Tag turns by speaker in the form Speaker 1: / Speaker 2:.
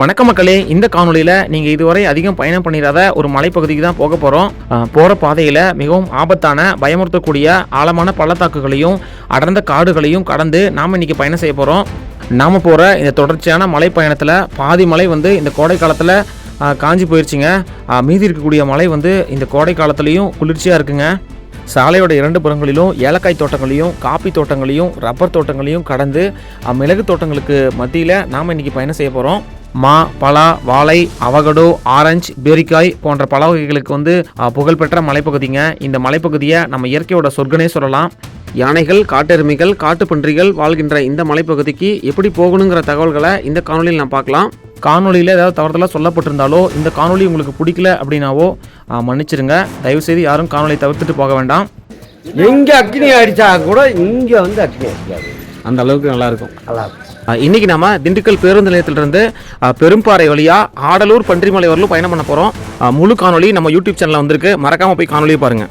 Speaker 1: வணக்க மக்களே, இந்த காணொலியில் நீங்கள் இதுவரை அதிகம் பயணம் பண்ணிடாத ஒரு மலைப்பகுதிக்கு தான் போக போகிறோம். போகிற பாதையில் மிகவும் ஆபத்தான, பயமுறுத்தக்கூடிய ஆழமான பள்ளத்தாக்குகளையும் அடர்ந்த காடுகளையும் கடந்து நாம் இன்றைக்கி பயணம் செய்ய போகிறோம். நாம் போகிற இந்த தொடர்ச்சியான மலை பயணத்தில் பாதி மலை இந்த கோடை காலத்தில் காஞ்சி போயிடுச்சுங்க. மீதி இருக்கக்கூடிய மலை இந்த கோடை காலத்துலேயும் குளிர்ச்சியாக இருக்குங்க. சாலையோட இரண்டு புறங்களிலும் ஏலக்காய் தோட்டங்களையும், காப்பி தோட்டங்களையும், ரப்பர் தோட்டங்களையும் கடந்து மிளகு தோட்டங்களுக்கு மத்தியில் நாம் இன்றைக்கி பயணம் செய்ய போகிறோம். மா, பலா, வாழை, அவகடோ, ஆரஞ்சு, பேரிக்காய் போன்ற பல வகைகளுக்கு புகழ்பெற்ற மலைப்பகுதிங்க. இந்த மலைப்பகுதியை நம்ம இயற்கையோட சொர்க்கனே சொல்லலாம். யானைகள், காட்டெருமைகள், காட்டுப்பன்றிகள் வாழ்கின்ற இந்த மலைப்பகுதிக்கு எப்படி போகணுங்கிற தகவல்களை இந்த காணொலியில் நான் பார்க்கலாம். காணொலியில் ஏதாவது தவறுதலாக சொல்லப்பட்டிருந்தாலோ, இந்த காணொலி உங்களுக்கு பிடிக்கல அப்படின்னாவோ மன்னிச்சிருங்க. தயவுசெய்து யாரும் காணொலியை தவிர்த்துட்டு போக வேண்டாம்.
Speaker 2: எங்கே அக்னி அடித்தா கூட இங்கே அக்னி அடிக்காது,
Speaker 1: அந்த அளவுக்கு நல்லாயிருக்கும்.
Speaker 2: நல்லாயிருக்கும்.
Speaker 1: இன்னைக்கு நம்ம திண்டுக்கல் பேருந்து நிலையத்திலிருந்து பெரும்பாறை வழியாக ஆடலூர் பன்றிமலை வரலும் பயணம் பண்ண போகிறோம். முழு காணொலி நம்ம யூடியூப் சேனலில் வந்திருக்கு. மறக்காமல் போய் காணொலியை பாருங்கள்.